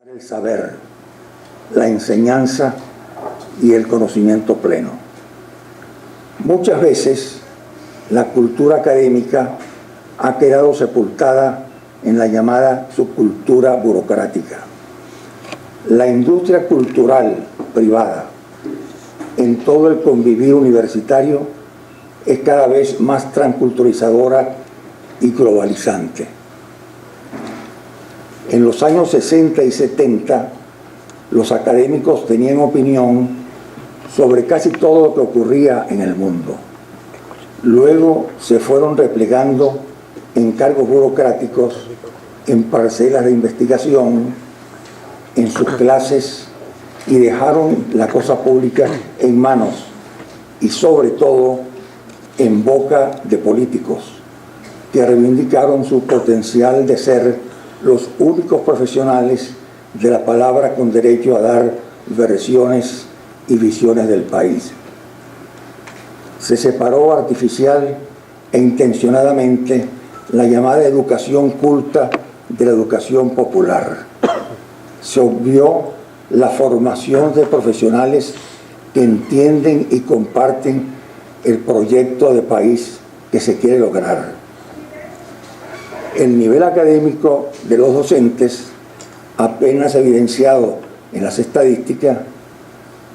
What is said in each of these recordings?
El saber, la enseñanza y el conocimiento pleno. Muchas veces la cultura académica ha quedado sepultada en la llamada subcultura burocrática. La industria cultural privada en todo el convivir universitario es cada vez más transculturizadora y globalizante. En los años 60 y 70, los académicos tenían opinión sobre casi todo lo que ocurría en el mundo. Luego se fueron replegando en cargos burocráticos, en parcelas de investigación, en sus clases, y dejaron la cosa pública en manos y sobre todo en boca de políticos que reivindicaron su potencial de ser los únicos profesionales de la palabra con derecho a dar versiones y visiones del país. Se separó artificial e intencionadamente la llamada educación culta de la educación popular. Se obvió la formación de profesionales que entienden y comparten el proyecto de país que se quiere lograr. El nivel académico de los docentes, apenas evidenciado en las estadísticas,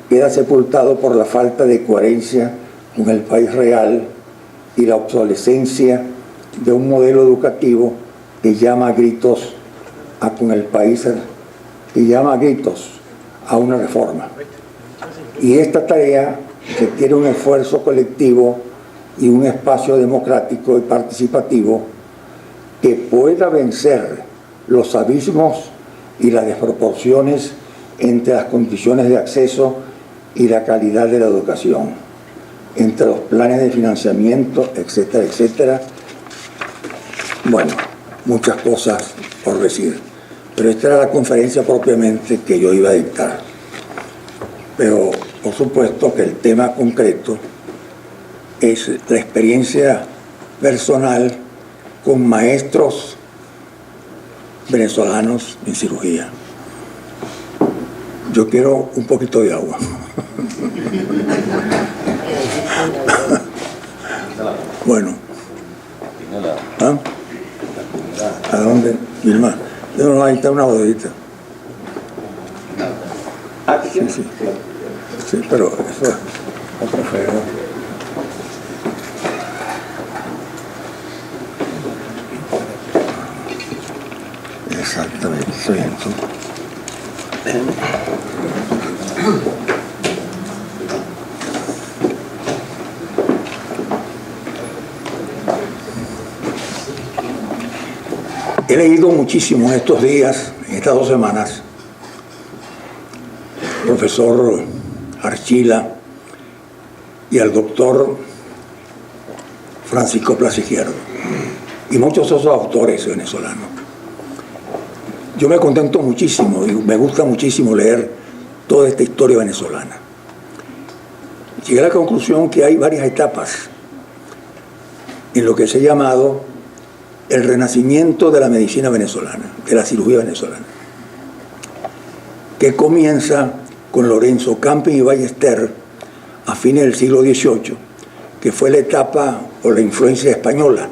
queda sepultado por la falta de coherencia con el país real y la obsolescencia de un modelo educativo que llama a gritos a una reforma. Y esta tarea requiere un esfuerzo colectivo y un espacio democrático y participativo que pueda vencer los abismos y las desproporciones entre las condiciones de acceso y la calidad de la educación, entre los planes de financiamiento, etcétera, etcétera. Bueno, muchas cosas por decir, pero esta era la conferencia propiamente que yo iba a dictar. Pero, por supuesto, que el tema concreto es la experiencia personal con maestros venezolanos en cirugía. Yo quiero un poquito de agua. Bueno. ¿Ah? ¿A dónde? Vilma. No, ahí está una bodeguita. Sí, sí. Sí, pero eso es otro feo. Exactamente, estoy bien. He leído muchísimo en estos días, en estas 2 semanas, al profesor Archila y al doctor Francisco Plaza Izquierdo y muchos otros autores venezolanos. Yo me contento muchísimo y me gusta muchísimo leer toda esta historia venezolana. Llegué a la conclusión que hay varias etapas en lo que se ha llamado el renacimiento de la medicina venezolana, de la cirugía venezolana, que comienza con Lorenzo Campi y Ballester a fines del siglo XVIII, que fue la etapa o la influencia española.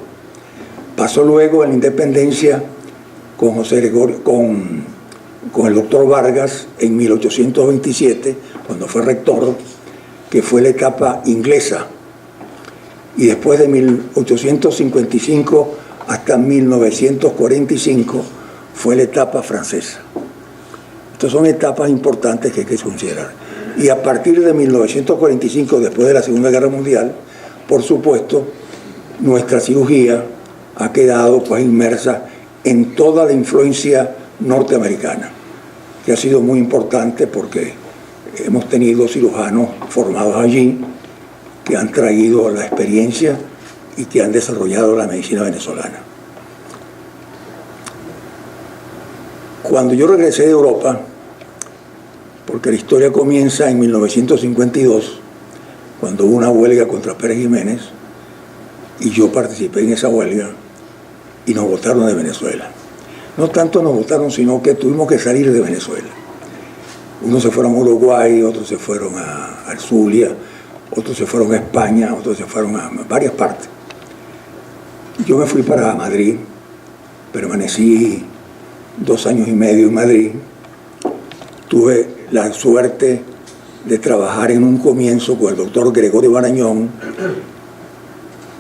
Pasó luego en la independencia con José Gregorio, con el doctor Vargas en 1827, cuando fue rector, que fue la etapa inglesa, y después de 1855 hasta 1945 fue la etapa francesa. Estas son etapas importantes que hay que considerar. Y a partir de 1945, después de la Segunda Guerra Mundial, por supuesto, nuestra cirugía ha quedado pues inmersa en toda la influencia norteamericana, que ha sido muy importante porque hemos tenido cirujanos formados allí que han traído la experiencia y que han desarrollado la medicina venezolana. Cuando yo regresé de Europa, porque la historia comienza en 1952, cuando hubo una huelga contra Pérez Jiménez, y yo participé en esa huelga, y nos botaron de Venezuela. no tanto nos votaron, sino que tuvimos que salir de Venezuela. Unos se fueron a Uruguay, otros se fueron a Zulia, otros se fueron a España, otros se fueron a varias partes. Yo me fui para Madrid, permanecí 2 años y medio en Madrid. Tuve la suerte de trabajar en un comienzo con el doctor Gregorio Marañón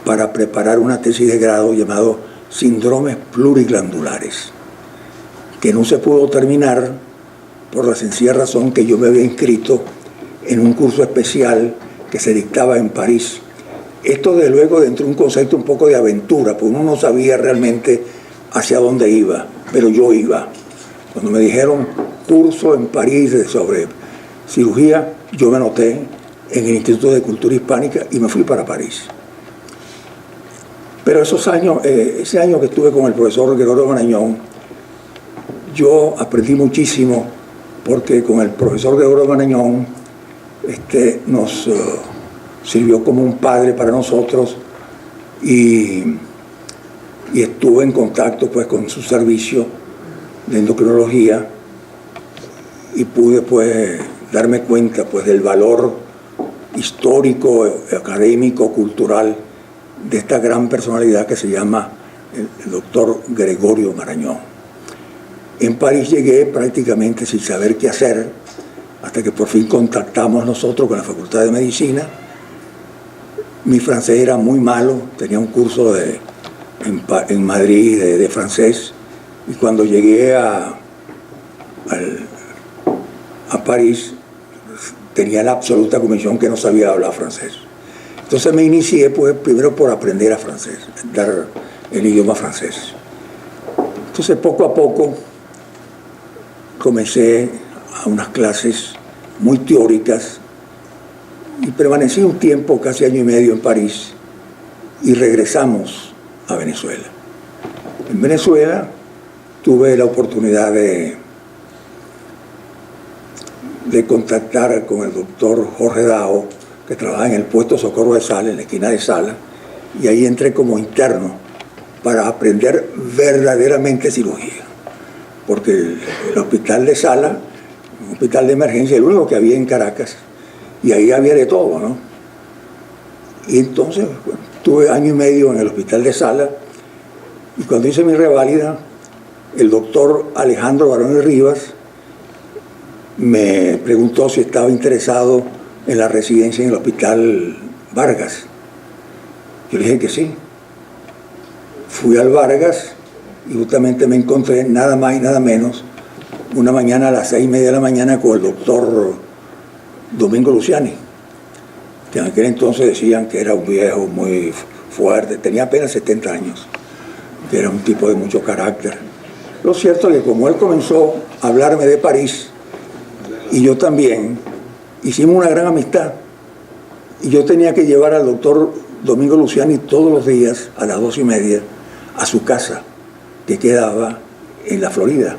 para preparar una tesis de grado llamado Síndromes Pluriglandulares, que no se pudo terminar por la sencilla razón que yo me había inscrito en un curso especial que se dictaba en París. Esto, de luego, dentro de un concepto un poco de aventura, porque uno no sabía realmente hacia dónde iba, pero yo iba. Cuando me dijeron curso en París sobre cirugía, yo me anoté en el Instituto de Cultura Hispánica y me fui para París. Pero esos años, ese año que estuve con el profesor Gregorio Marañón, yo aprendí muchísimo, porque con el profesor Gregorio Marañón nos sirvió como un padre para nosotros, y estuve en contacto pues con su servicio de endocrinología y pude pues darme cuenta pues del valor histórico, académico, cultural de esta gran personalidad que se llama el doctor Gregorio Marañón. En París llegué prácticamente sin saber qué hacer, hasta que por fin contactamos nosotros con la Facultad de Medicina. Mi francés era muy malo, tenía un curso en Madrid de francés, y cuando llegué a París tenía la absoluta convicción que no sabía hablar francés. Entonces me inicié pues primero por aprender a francés, dar el idioma francés. Entonces poco a poco comencé a unas clases muy teóricas y permanecí un tiempo, casi año y medio en París, y regresamos a Venezuela. En Venezuela tuve la oportunidad de contactar con el doctor Jorge Dao, que trabaja en el puesto Socorro de Sala, en la esquina de Sala, y ahí entré como interno para aprender verdaderamente cirugía, porque el hospital de Sala, un hospital de emergencia, el único que había en Caracas, y ahí había de todo, ¿no? Y entonces bueno, tuve año y medio en el hospital de Sala, y cuando hice mi reválida, el doctor Alejandro Barón y Rivas me preguntó si estaba interesado en la residencia en el hospital Vargas. Yo le dije que sí. Fui al Vargas y justamente me encontré nada más y nada menos una mañana a las 6:30 de la mañana con el doctor Domingo Luciani, que en aquel entonces decían que era un viejo muy fuerte, tenía apenas 70 años, que era un tipo de mucho carácter. Lo cierto es que como él comenzó a hablarme de París, y yo también, hicimos una gran amistad, y yo tenía que llevar al doctor Domingo Luciani todos los días a las 2:30 a su casa, que quedaba en la Florida,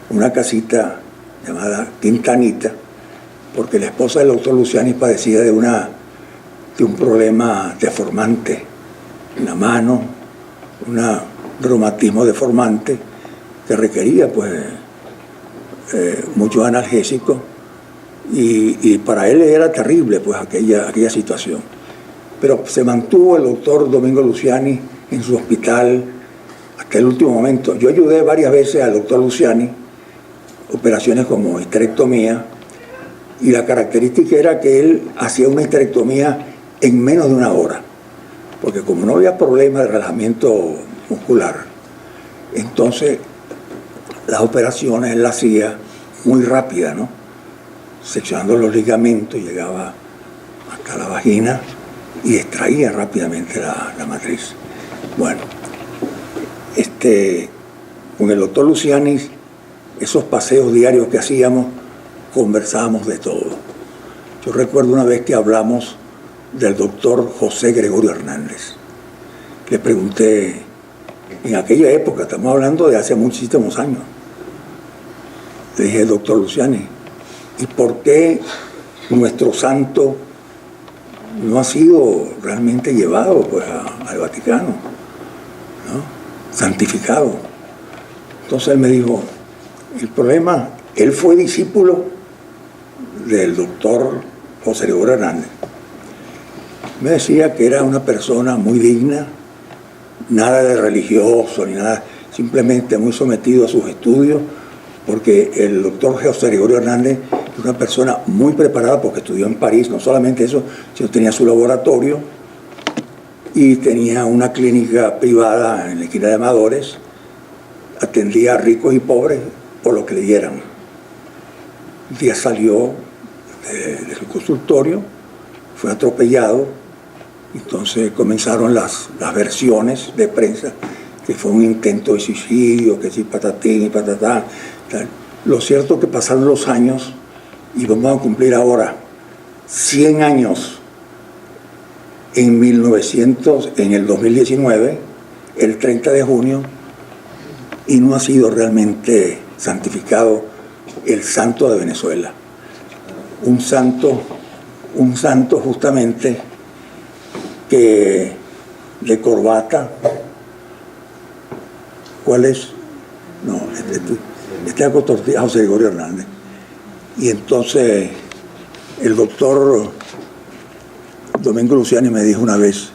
una casita llamada Quintanita, porque la esposa del doctor Luciani padecía de un problema deformante en la mano, un reumatismo deformante que requería pues muchos analgésicos, y para él era terrible pues aquella situación. Pero se mantuvo el doctor Domingo Luciani en su hospital hasta el último momento. Yo ayudé varias veces al doctor Luciani, operaciones como histerectomía, y la característica era que él hacía una histerectomía en menos de 1 hora, porque como no había problema de relajamiento muscular, entonces las operaciones él las hacía muy rápida, ¿no? Seccionando los ligamentos, llegaba hasta la vagina y extraía rápidamente la matriz. Bueno, con el doctor Luciani, esos paseos diarios que hacíamos, conversábamos de todo. Yo recuerdo una vez que hablamos del doctor José Gregorio Hernández. Le pregunté, en aquella época, estamos hablando de hace muchísimos años, le dije, doctor Luciani, ¿y por qué nuestro santo no ha sido realmente llevado pues al Vaticano, ¿no? Santificado? Entonces él me dijo, el problema, él fue discípulo del doctor José Gregorio Hernández. Me decía que era una persona muy digna, nada de religioso ni nada, simplemente muy sometido a sus estudios, porque el doctor José Gregorio Hernández es una persona muy preparada porque estudió en París, no solamente eso, sino tenía su laboratorio y tenía una clínica privada en la esquina de Amadores, atendía a ricos y pobres por lo que le dieran. Un día salió de su consultorio, fue atropellado, entonces comenzaron las versiones de prensa, que fue un intento de suicidio, que sí, patatín y patatán, tal. Lo cierto es que pasaron los años y vamos a cumplir ahora 100 años en el 2019, el 30 de junio, y no ha sido realmente santificado el santo de Venezuela. Un santo justamente que de corbata. ¿Cuál es? No, este hago tortilla, José Gregorio Hernández. Y entonces el doctor Domingo Luciani me dijo una vez,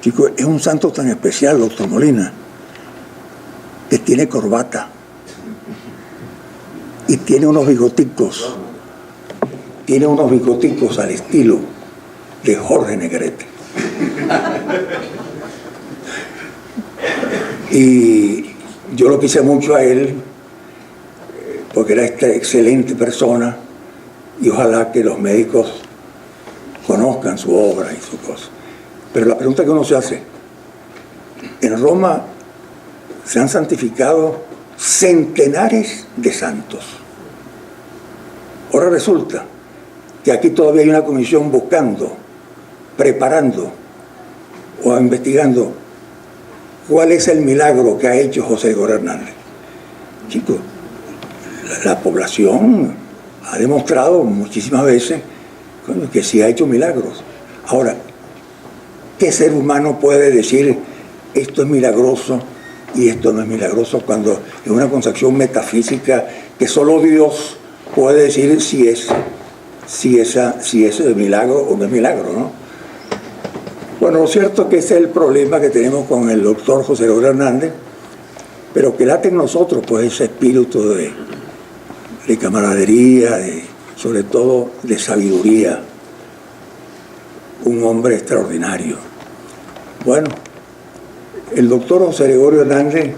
chico, es un santo tan especial, doctor Molina, que tiene corbata y tiene unos bigoticos al estilo de Jorge Negrete. Y yo lo quise mucho a él porque era esta excelente persona y ojalá que los médicos conozcan su obra y su cosa. Pero la pregunta que uno se hace, en Roma se han santificado centenares de santos. Ahora resulta que aquí todavía hay una comisión buscando, preparando o investigando cuál es el milagro que ha hecho José Gregorio Hernández. Chicos, la población ha demostrado muchísimas veces que sí ha hecho milagros. Ahora, ¿qué ser humano puede decir esto es milagroso y esto no es milagroso cuando es una concepción metafísica que solo Dios puede decir si es milagro o no es milagro, ¿no? Bueno, lo cierto es que ese es el problema que tenemos con el doctor José Gregorio Hernández, pero que late en nosotros pues ese espíritu de camaradería, sobre todo de sabiduría, un hombre extraordinario. Bueno, el doctor José Gregorio Hernández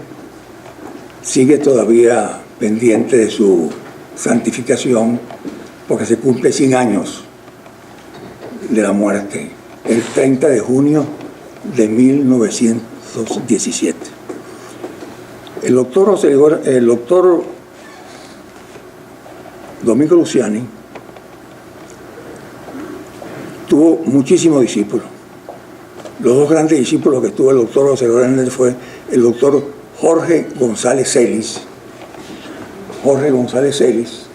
sigue todavía pendiente de su santificación porque se cumple 100 años de la muerte, el 30 de junio de 1917. El doctor Domingo Luciani tuvo muchísimos discípulos. Los dos grandes discípulos que tuvo el doctor José Gregorio Hernández fue el doctor Jorge González Celis. Jorge González Celis,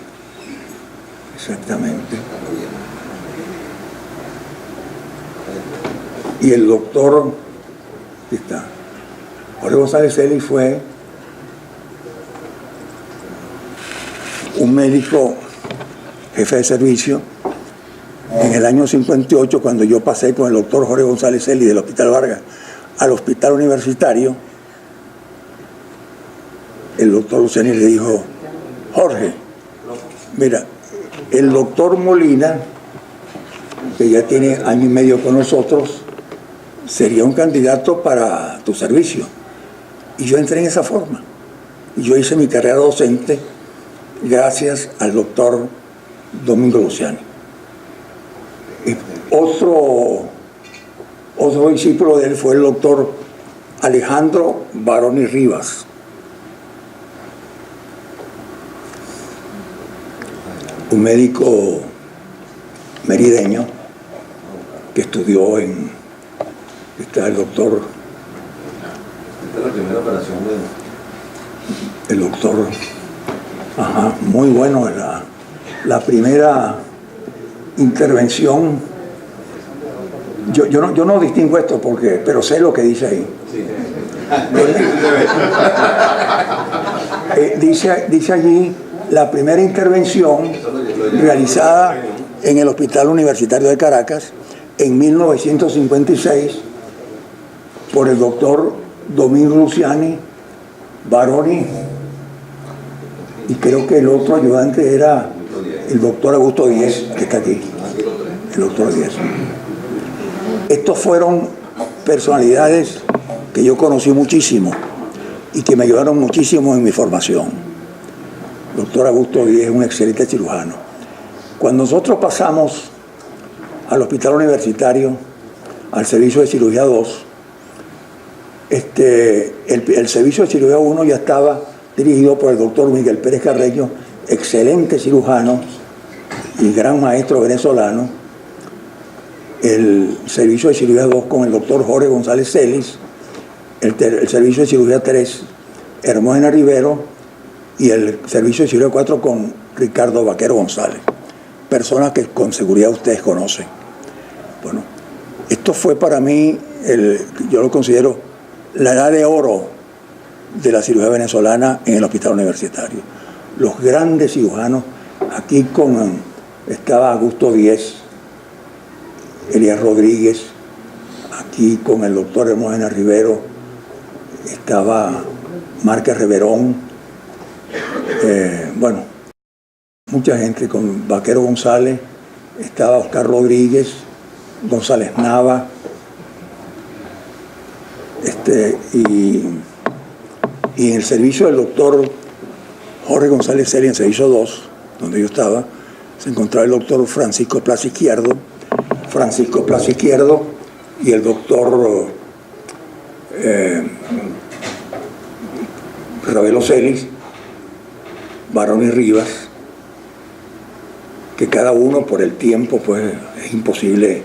exactamente. Y el doctor, aquí está, Jorge González Celis fue un médico jefe de servicio en el año 58, cuando yo pasé con el doctor Jorge González Celis del Hospital Vargas al Hospital Universitario. El doctor Luciani le dijo: Jorge, mira, el doctor Molina, que ya tiene año y medio con nosotros, sería un candidato para tu servicio. Y yo entré en esa forma. Y yo hice mi carrera docente gracias al doctor Domingo Luciani. Y otro discípulo de él fue el doctor Alejandro Baroni Rivas. Un médico merideño que estudió en... Está el doctor... Esta es la primera operación de... El doctor... Ajá, muy bueno. La primera intervención... Yo no distingo esto pero sé lo que dice ahí. Sí. Dice allí la primera intervención realizada en el Hospital Universitario de Caracas en 1956 por el doctor Domingo Luciani, Baroni, y creo que el otro ayudante era el doctor Augusto Díez, que está aquí, el doctor Díez. Estos fueron personalidades que yo conocí muchísimo y que me ayudaron muchísimo en mi formación. El doctor Augusto Díez es un excelente cirujano. Cuando nosotros pasamos al hospital universitario, al servicio de cirugía 2, el servicio de cirugía 1 ya estaba dirigido por el doctor Miguel Pérez Carreño, excelente cirujano y gran maestro venezolano. El servicio de cirugía 2 con el doctor Jorge González Celis, el servicio de cirugía 3, Hermógenes Rivero, y el servicio de cirugía 4 con Ricardo Vaquero González. Personas que con seguridad ustedes conocen. Bueno, esto fue para mí, yo lo considero la edad de oro de la cirugía venezolana en el hospital universitario. Los grandes cirujanos, aquí estaba Augusto Díez, Elías Rodríguez, aquí con el doctor Hermógenes Rivero, estaba Márquez Reverón, bueno, mucha gente, con Vaquero González, estaba Oscar Rodríguez, González Nava, y en el servicio del doctor Jorge González Celis, en servicio 2, donde yo estaba, se encontraba el doctor Francisco Plaza Izquierdo y el doctor Ravelo Celis, Barón y Rivas, que cada uno por el tiempo pues es imposible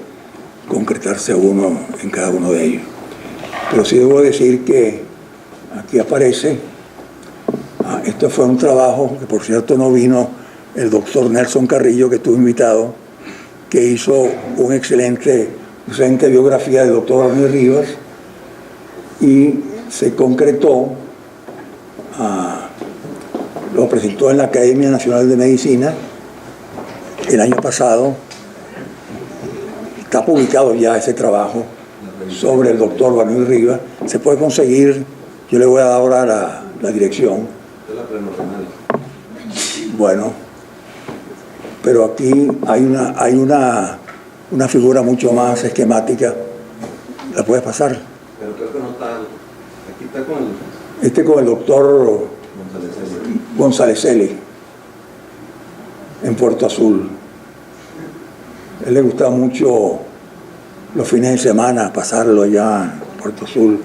concretarse uno en cada uno de ellos. Pero sí debo decir que aquí aparece, esto fue un trabajo que por cierto no vino el doctor Nelson Carrillo, que estuvo invitado, que hizo una excelente biografía del doctor Barón y Rivas, y se concretó, lo presentó en la Academia Nacional de Medicina el año pasado. Está publicado ya ese trabajo sobre el doctor Barón y Rivas. Se puede conseguir, yo le voy a dar ahora la dirección. Bueno, pero aquí hay una figura mucho más esquemática. ¿La puedes pasar? Pero creo que no está. Aquí está con el doctor González Celis, en Puerto Azul. A él le gustaba mucho los fines de semana pasarlo allá en Puerto Azul.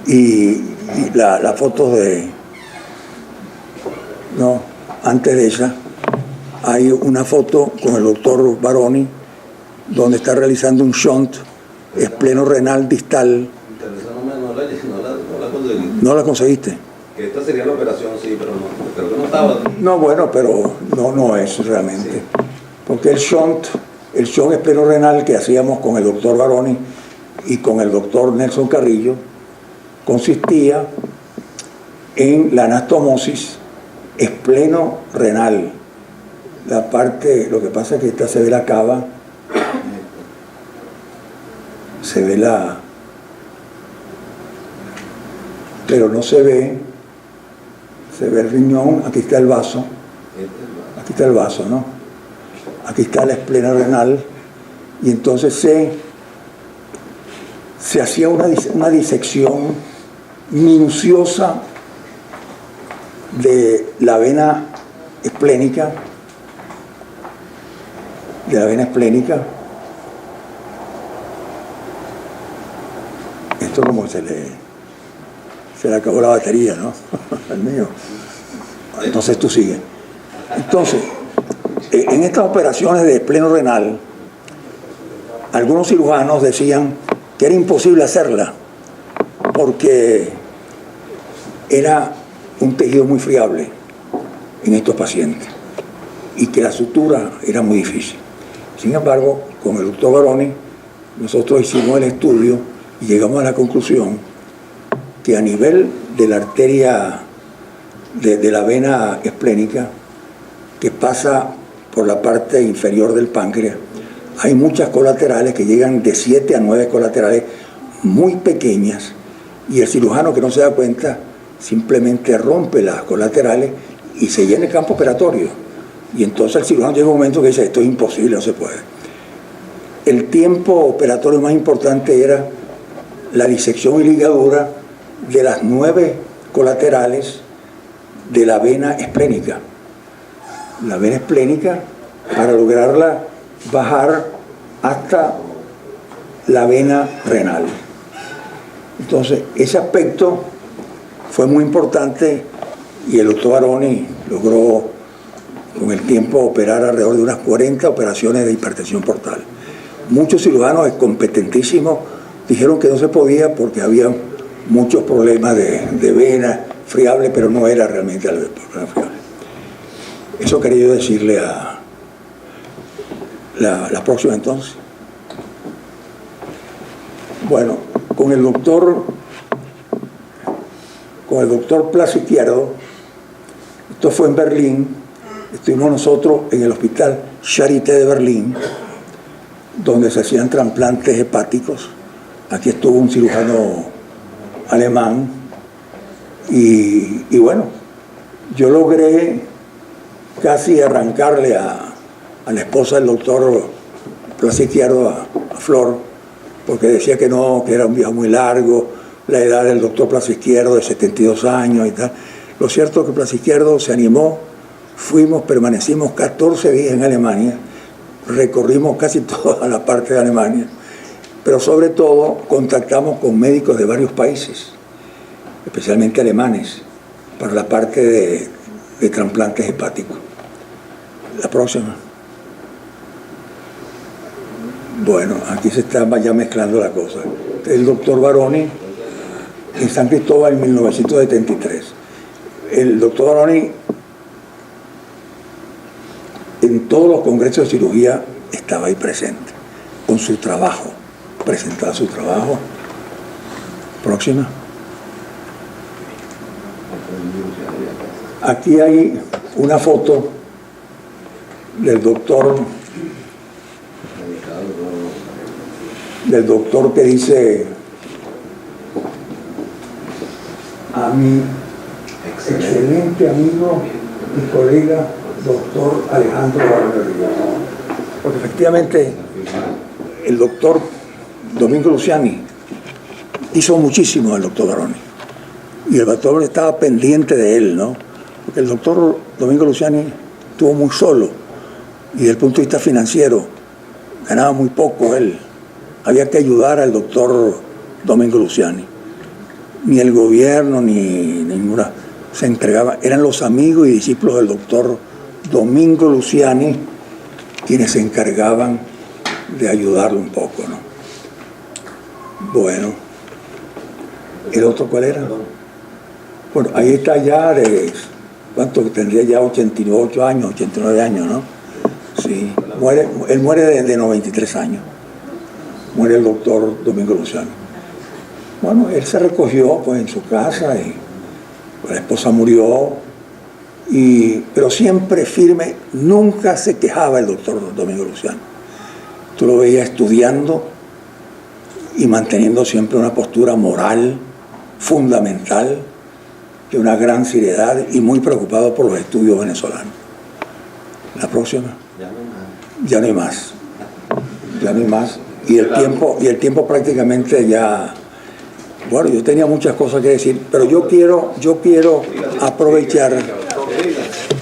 Y la foto antes de ella, hay una foto con el doctor Baroni, donde está realizando un shunt espleno-renal distal. ¿No la conseguiste? Que esta sería la operación, sí, pero no, creo que no estaba. No, bueno, pero no es realmente. Sí. Porque el shunt espleno-renal que hacíamos con el doctor Baroni y con el doctor Nelson Carrillo consistía en la anastomosis espleno-renal. La parte, lo que pasa es que esta se ve la cava, pero no se ve el riñón. Aquí está el vaso, ¿no? Aquí está la esplena renal, y entonces se hacía una disección minuciosa de la vena esplénica, Esto como se le acabó la batería, ¿no? El mío. Entonces tú sigues. Entonces, en estas operaciones de espleno renal, algunos cirujanos decían que era imposible hacerla porque era un tejido muy friable en estos pacientes y que la sutura era muy difícil. Sin embargo, con el doctor Baroni, nosotros hicimos el estudio y llegamos a la conclusión que a nivel de la arteria de la vena esplénica que pasa por la parte inferior del páncreas. Hay muchas colaterales que llegan de 7 a 9 colaterales muy pequeñas, y el cirujano que no se da cuenta simplemente rompe las colaterales y se llena el campo operatorio. Y entonces el cirujano llega un momento que dice: esto es imposible, no se puede. El tiempo operatorio más importante era la disección y ligadura de las 9 colaterales de la vena esplénica. La vena esplénica, para lograrla bajar hasta la vena renal. Entonces, ese aspecto fue muy importante, y el doctor Baroni logró con el tiempo operar alrededor de unas 40 operaciones de hipertensión portal. Muchos cirujanos competentísimos dijeron que no se podía porque había muchos problemas de vena friable, pero no era realmente el problema friable. Eso quería yo decirle a la próxima entonces. Bueno, con el doctor Plaza Izquierdo, esto fue en Berlín, estuvimos nosotros en el hospital Charité de Berlín, donde se hacían trasplantes hepáticos. Aquí estuvo un cirujano alemán, y bueno, yo logré casi arrancarle a la esposa del doctor Plaza Izquierdo, a Flor, porque decía que no, que era un viaje muy largo, la edad del doctor Plaza Izquierdo de 72 años y tal. Lo cierto es que Plaza Izquierdo se animó, permanecimos 14 días en Alemania, recorrimos casi toda la parte de Alemania, pero sobre todo contactamos con médicos de varios países, especialmente alemanes, para la parte de trasplantes hepáticos. La próxima. Bueno, aquí se está ya mezclando la cosa. El doctor Baroni en San Cristóbal en 1973. El doctor Baroni en todos los congresos de cirugía estaba ahí presente, con su trabajo, presentaba su trabajo. Próxima. Aquí hay una foto del doctor que dice: a mi excelente amigo y colega doctor Alejandro Barber. Porque efectivamente el doctor Domingo Luciani hizo muchísimo al doctor Baroni, y el doctor estaba pendiente de él, ¿no? Porque el doctor Domingo Luciani estuvo muy solo, y desde el punto de vista financiero ganaba muy poco él. Había que ayudar al doctor Domingo Luciani. Ni el gobierno ni ninguna se entregaba. Eran los amigos y discípulos del doctor Domingo Luciani quienes se encargaban de ayudarlo un poco, ¿no? Bueno, ¿el otro cuál era? Bueno, ahí está ya de... ¿Cuánto tendría ya? 88 años, 89 años, ¿no? Sí, él muere de 93 años. Muere el doctor Domingo Luciani. Bueno, él se recogió pues en su casa, y la esposa murió, pero siempre firme, nunca se quejaba el doctor Domingo Luciani. Tú lo veías estudiando y manteniendo siempre una postura moral fundamental, de una gran seriedad, y muy preocupado por los estudios venezolanos. La próxima. Ya no hay más. Ya no hay más. Y el tiempo prácticamente ya... Bueno, yo tenía muchas cosas que decir, pero yo quiero aprovechar...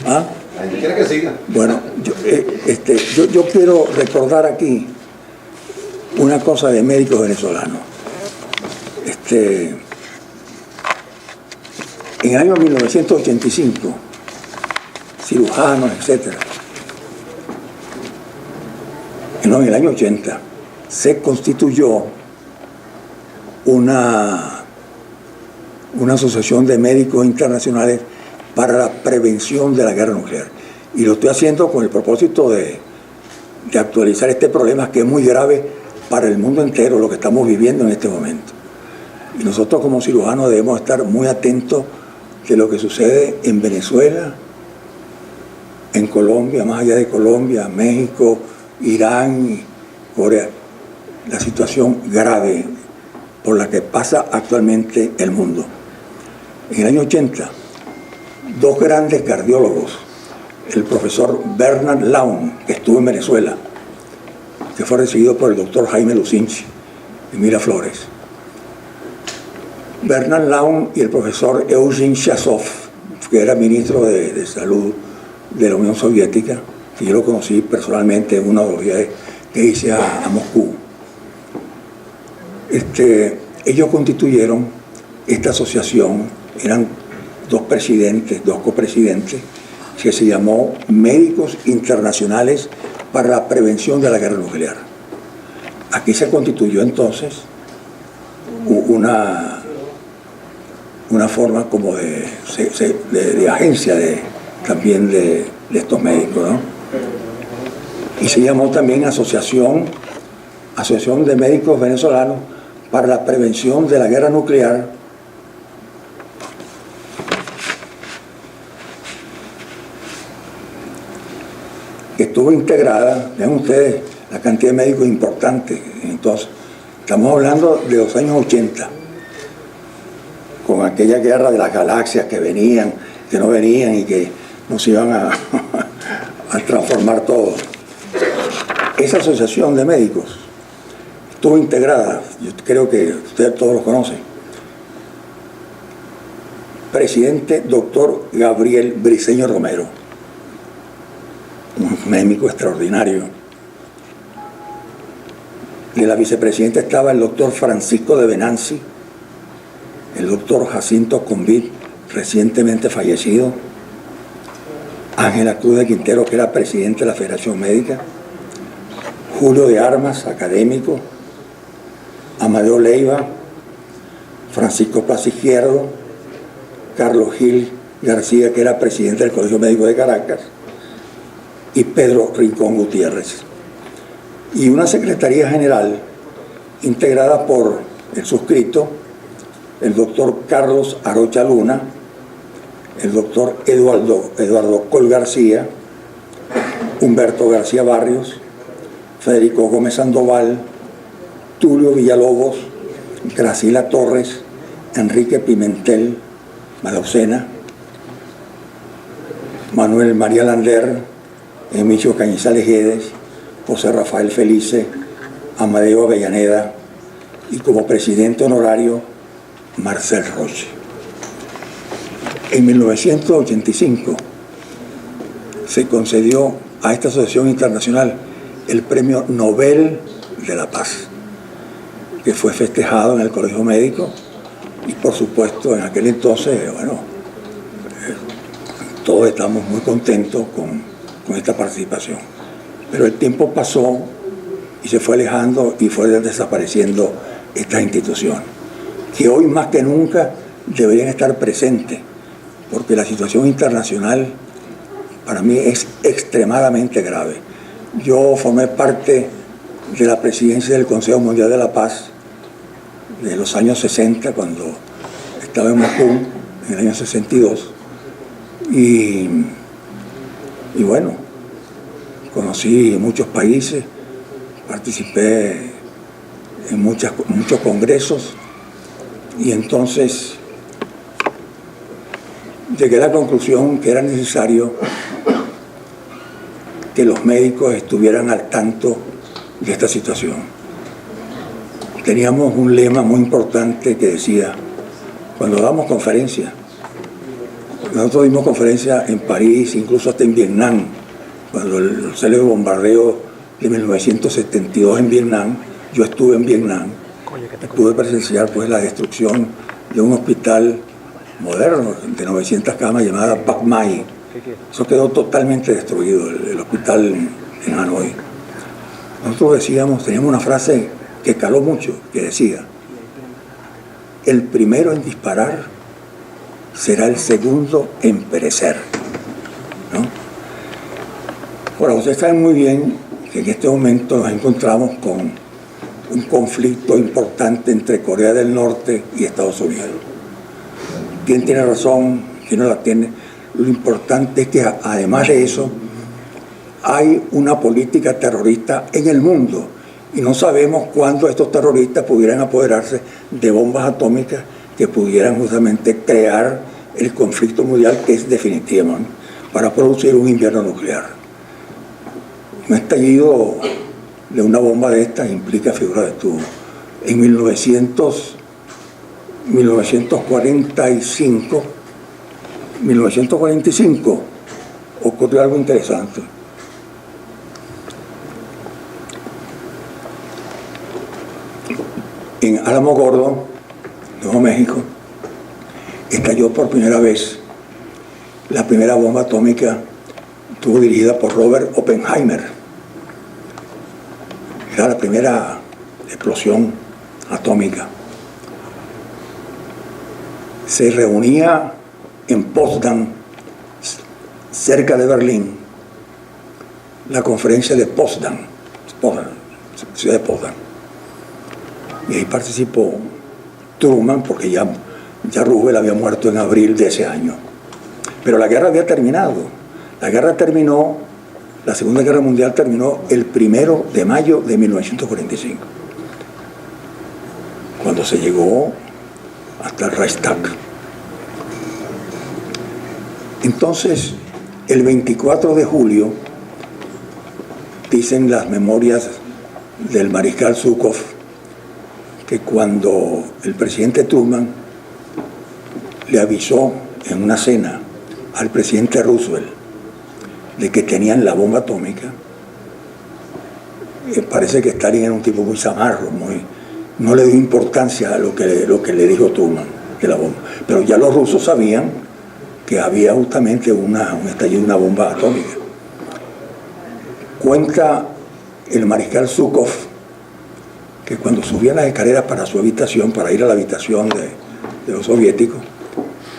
¿Ah? ¿Quiere que siga? Bueno, yo quiero recordar aquí una cosa de médicos venezolanos. En el año 1985, cirujanos, etc. No, en el año 80, se constituyó una asociación de médicos internacionales para la prevención de la guerra nuclear. Y lo estoy haciendo con el propósito de actualizar este problema, que es muy grave para el mundo entero, lo que estamos viviendo en este momento. Y nosotros como cirujanos debemos estar muy atentos de lo que sucede en Venezuela, en Colombia, más allá de Colombia, México, Irán, Corea. La situación grave por la que pasa actualmente el mundo. En el año 80, dos grandes cardiólogos, el profesor Bernard Laun, que estuvo en Venezuela, que fue recibido por el doctor Jaime Lucinchi de Miraflores, Bernard Laun y el profesor Eugene Shasov, que era ministro de Salud de la Unión Soviética, que yo lo conocí personalmente en una de los viajes que hice a Moscú. Ellos constituyeron esta asociación, eran dos presidentes, dos copresidentes, que se llamó Médicos Internacionales para la Prevención de la Guerra Nuclear. Aquí se constituyó entonces una forma como de agencia también de estos médicos, ¿no? Y se llamó también Asociación de Médicos Venezolanos para la Prevención de la Guerra Nuclear, que estuvo integrada, vean ustedes la cantidad de médicos importante. Entonces, estamos hablando de los años 80, con aquella guerra de las galaxias que venían, que no venían y que nos iban a transformar todo. Esa asociación de médicos estuvo integrada, yo creo que ustedes todos lo conocen, presidente doctor Gabriel Briceño Romero, un médico extraordinario. De la vicepresidenta estaba el doctor Francisco de Venanzi, el doctor Jacinto Convid, recientemente fallecido, Ángela Cruz de Quintero, que era presidente de la Federación Médica, Julio de Armas, académico, Amadeo Leiva, Francisco Plaza Izquierdo, Carlos Gil García, que era presidente del Colegio Médico de Caracas, y Pedro Rincón Gutiérrez. Y una secretaría general integrada por el suscrito, el doctor Carlos Arocha Luna, el doctor Eduardo Col García, Humberto García Barrios, Federico Gómez Sandoval, Tulio Villalobos, Graciela Torres, Enrique Pimentel Malaucena, Manuel María Lander, Emilio Cañizales Guedes, José Rafael Felice, Amadeo Avellaneda y como presidente honorario Marcel Roche. En 1985 se concedió a esta asociación internacional el Premio Nobel de la Paz, que fue festejado en el Colegio Médico y por supuesto en aquel entonces, bueno, todos estamos muy contentos con esta participación. Pero el tiempo pasó y se fue alejando y fue desapareciendo estas instituciones, que hoy más que nunca deberían estar presentes, porque la situación internacional para mí es extremadamente grave. Yo formé parte de la presidencia del Consejo Mundial de la Paz de los años 60, cuando estaba en Moscú, en el año 62, y bueno, conocí muchos países, participé en muchos congresos, y entonces llegué a la conclusión que era necesario que los médicos estuvieran al tanto de esta situación. Teníamos un lema muy importante que decía, cuando damos conferencias, nosotros dimos conferencias en París, incluso hasta en Vietnam, cuando el célebre bombardeo de 1972 en Vietnam, yo estuve en Vietnam, pude presenciar pues la destrucción de un hospital moderno de 900 camas llamada Bach Mai. Eso quedó totalmente destruido, el hospital en Hanoi. Nosotros decíamos, teníamos una frase que caló mucho, que decía, el primero en disparar será el segundo en perecer, ¿no? Ahora, ustedes saben muy bien que en este momento nos encontramos con un conflicto importante entre Corea del Norte y Estados Unidos. ¿Quién tiene razón? aquí no la tiene. Lo importante es que además de eso hay una política terrorista en el mundo y no sabemos cuándo estos terroristas pudieran apoderarse de bombas atómicas que pudieran justamente crear el conflicto mundial, que es definitivo, ¿no?, para producir un invierno nuclear. Un estallido de una bomba de estas implica, figura de tú, en 1945 ocurrió algo interesante. En Alamogordo, Nuevo México, estalló por primera vez la primera bomba atómica. Estuvo dirigida por Robert Oppenheimer. Era la primera explosión atómica. Se reunía en Potsdam, cerca de Berlín, la conferencia de Potsdam, ciudad de Potsdam. Y ahí participó Truman, porque ya Roosevelt había muerto en abril de ese año. Pero la guerra había terminado. La guerra terminó, la Segunda Guerra Mundial terminó el 1 de mayo de 1945, cuando se llegó hasta el Reichstag. Entonces, el 24 de julio, dicen las memorias del mariscal Zhukov, que cuando el presidente Truman le avisó en una cena al presidente Roosevelt de que tenían la bomba atómica, parece que Stalin era un tipo muy zamarro, no le dio importancia a lo que le dijo Truman de la bomba. Pero ya los rusos sabían que había justamente un estallido de una bomba atómica. Cuenta el mariscal Zhukov que cuando subían las escaleras para su habitación, para ir a la habitación de los soviéticos,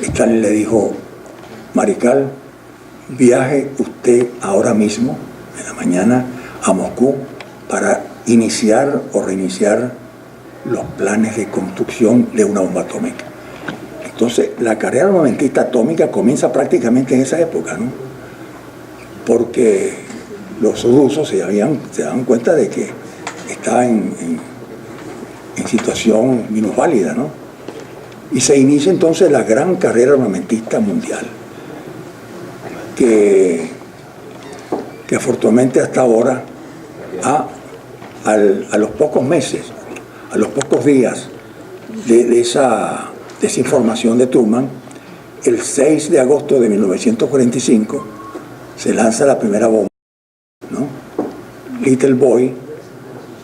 Stalin le dijo: mariscal, viaje usted ahora mismo, en la mañana, a Moscú para iniciar o reiniciar los planes de construcción de una bomba atómica. Entonces, la carrera armamentista atómica comienza prácticamente en esa época, ¿no? Porque los rusos se daban cuenta de que estaban en situación minusválida, ¿no? Y se inicia entonces la gran carrera armamentista mundial, que afortunadamente hasta ahora, a los pocos meses, a los pocos días de esa información de Truman, el 6 de agosto de 1945 se lanza la primera bomba, ¿no?, Little Boy,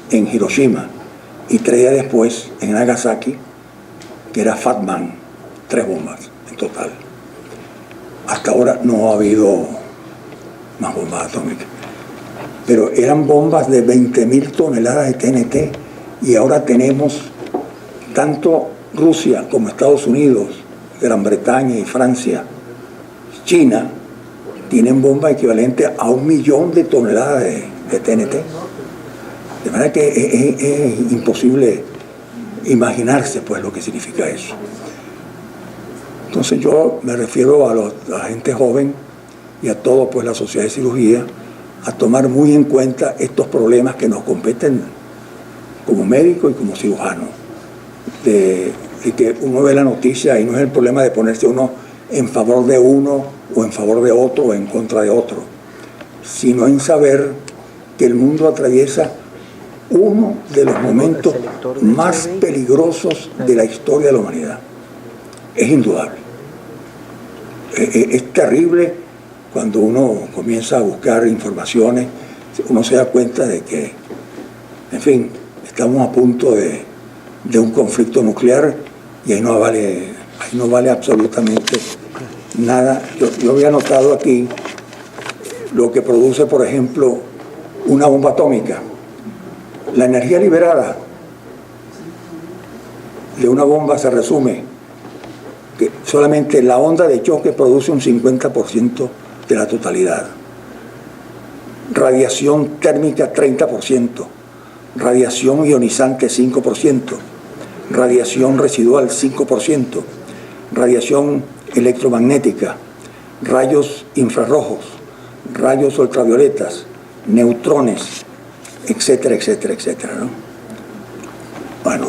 en Hiroshima, y 3 días después en Nagasaki, que era Fat Man, 3 bombas en total. Hasta ahora no ha habido más bombas atómicas, pero eran bombas de 20.000 toneladas de TNT, y ahora tenemos tanto Rusia como Estados Unidos, Gran Bretaña y Francia, China, tienen bombas equivalentes a 1 millón de toneladas de TNT. De manera que es imposible imaginarse pues lo que significa eso. Entonces yo me refiero a la gente joven y a toda pues la sociedad de cirugía a tomar muy en cuenta estos problemas que nos competen como médico y como cirujano, de que uno ve la noticia y no es el problema de ponerse uno en favor de uno o en favor de otro o en contra de otro, sino en saber que el mundo atraviesa uno de los momentos más peligrosos de la historia de la humanidad. Es indudable. Es terrible cuando uno comienza a buscar informaciones, uno se da cuenta de que, en fin, estamos a punto de un conflicto nuclear y ahí no vale absolutamente nada. Yo había notado aquí lo que produce, por ejemplo, una bomba atómica. La energía liberada de una bomba se resume que solamente la onda de choque produce un 50% de la totalidad. Radiación térmica 30%, radiación ionizante 5%, radiación residual 5%, radiación electromagnética, rayos infrarrojos, rayos ultravioletas, neutrones, etcétera, etcétera, etcétera, ¿no? Bueno,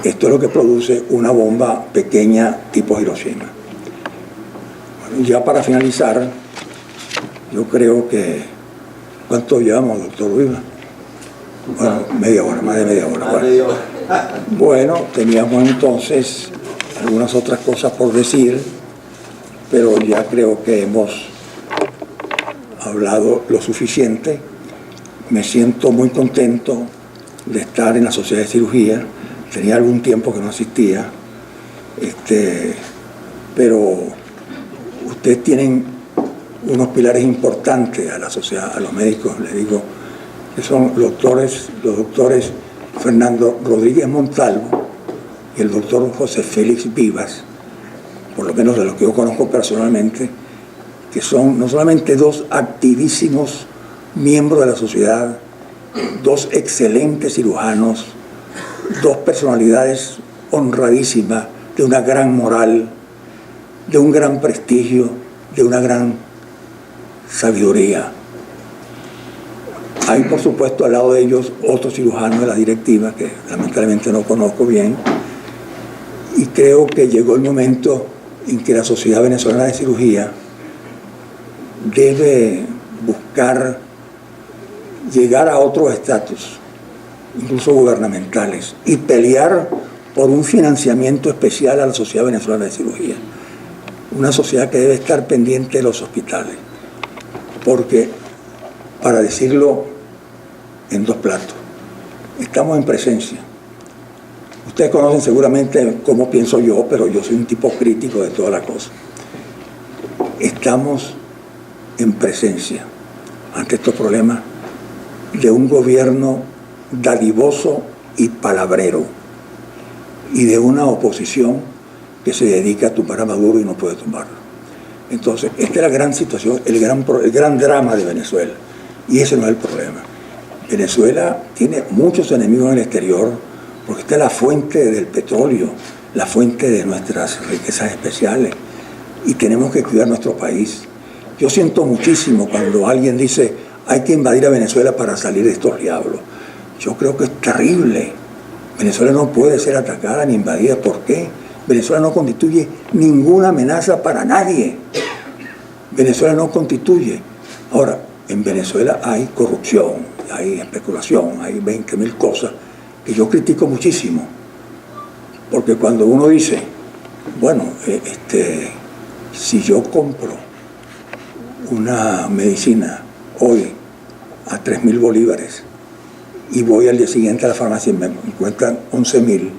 esto es lo que produce una bomba pequeña tipo Hiroshima. Bueno, ya para finalizar, yo creo que... ¿Cuánto llevamos, doctor Luis? Bueno, media hora, más de media hora. Bueno, teníamos entonces algunas otras cosas por decir, pero ya creo que hemos hablado lo suficiente. Me siento muy contento de estar en la Sociedad de Cirugía. Tenía algún tiempo que no asistía, pero ustedes tienen unos pilares importantes a la sociedad, a los médicos, les digo, que son los doctores Fernando Rodríguez Montalvo y el doctor José Félix Vivas, por lo menos de los que yo conozco personalmente, que son no solamente dos activísimos miembros de la sociedad, dos excelentes cirujanos, dos personalidades honradísimas, de una gran moral, de un gran prestigio, de una gran sabiduría. Hay, por supuesto, al lado de ellos otros cirujanos de la directiva que lamentablemente no conozco bien, y creo que llegó el momento en que la Sociedad Venezolana de Cirugía debe buscar llegar a otros estatus, incluso gubernamentales, y pelear por un financiamiento especial a la Sociedad Venezolana de Cirugía. Una sociedad que debe estar pendiente de los hospitales, porque, para decirlo en dos platos, estamos en presencia. Ustedes conocen seguramente cómo pienso yo, pero yo soy un tipo crítico de toda la cosa. Estamos en presencia, ante estos problemas, de un gobierno dadivoso y palabrero, y de una oposición que se dedica a tumbar a Maduro y no puede tumbarlo. Entonces, esta es la gran situación, el gran drama de Venezuela, y ese no es el problema. Venezuela tiene muchos enemigos en el exterior, porque esta es la fuente del petróleo, la fuente de nuestras riquezas especiales, y tenemos que cuidar nuestro país. Yo siento muchísimo cuando alguien dice hay que invadir a Venezuela para salir de estos diablos. Yo creo que es terrible. Venezuela no puede ser atacada ni invadida. ¿Por qué? Venezuela no constituye ninguna amenaza para nadie. Venezuela no constituye. Ahora, en Venezuela hay corrupción, hay especulación, hay 20.000 cosas que yo critico muchísimo. Porque cuando uno dice, bueno, si yo compro una medicina hoy a 3.000 bolívares y voy al día siguiente a la farmacia y me encuentran 11.000.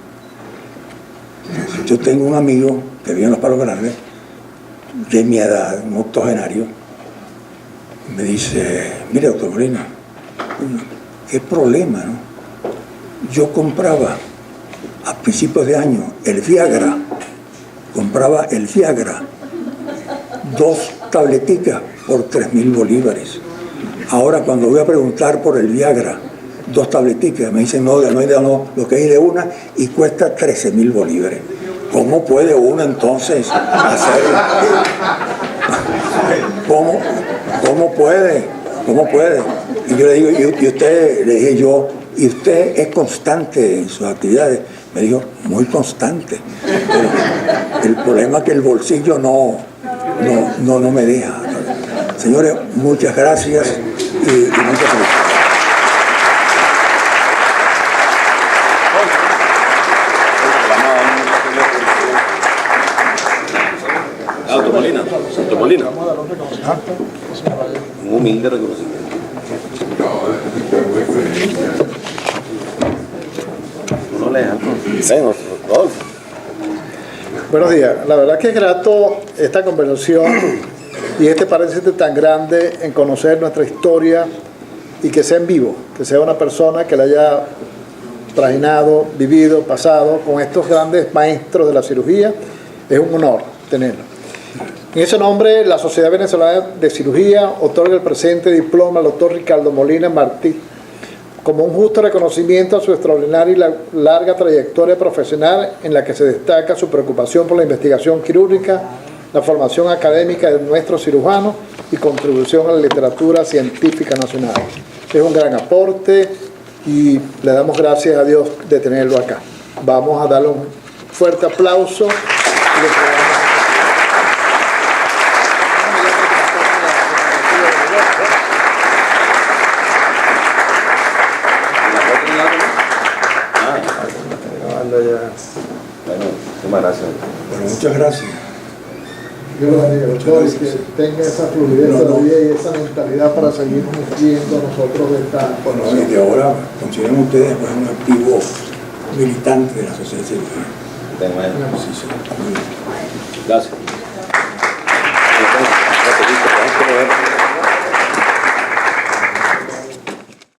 Yo tengo un amigo que vive en Los Palos Grandes, de mi edad, un octogenario, me dice, mire, doctor Molina, qué problema, ¿no? Yo compraba a principios de año el Viagra, compraba el Viagra, 2 tableticas por 3.000 bolívares. Ahora cuando voy a preguntar por el Viagra, 2 tableticas, me dicen no, lo que hay de una, y cuesta 13.000 bolívares. ¿Cómo puede uno entonces hacer? ¿Cómo puede? Y yo le digo, y usted, le dije yo, ¿y usted es constante en sus actividades? Me dijo, muy constante. Pero el problema es que el bolsillo no me deja. Señores, muchas gracias y muchas felicidades. Doctor Molina. Un humilde reconocimiento. No le dejan. Rodolfo. Buenos días. La verdad que es grato esta conversación y este paréntesis tan grande en conocer nuestra historia y que sea en vivo, que sea una persona que la haya trajinado, vivido, pasado con estos grandes maestros de la cirugía. Es un honor tenerlo. En ese nombre, la Sociedad Venezolana de Cirugía otorga el presente diploma al doctor Ricardo Molina Martí como un justo reconocimiento a su extraordinaria y larga trayectoria profesional en la que se destaca su preocupación por la investigación quirúrgica la formación académica de nuestros cirujanos y contribución a la literatura científica nacional. Es un gran aporte y le damos gracias a Dios de tenerlo acá. Vamos a darle un fuerte aplauso. Y le entregamos Bueno, muchas gracias. Bueno, muchas gracias. Dios lo bendiga, doctor, y que tenga esa fluidez todavía y esa mentalidad para seguir cumpliendo nosotros de esta Bueno, formación. desde ahora consideren ustedes pues, un activo militante de la sociedad civil. Bueno, Sí, sí. gracias.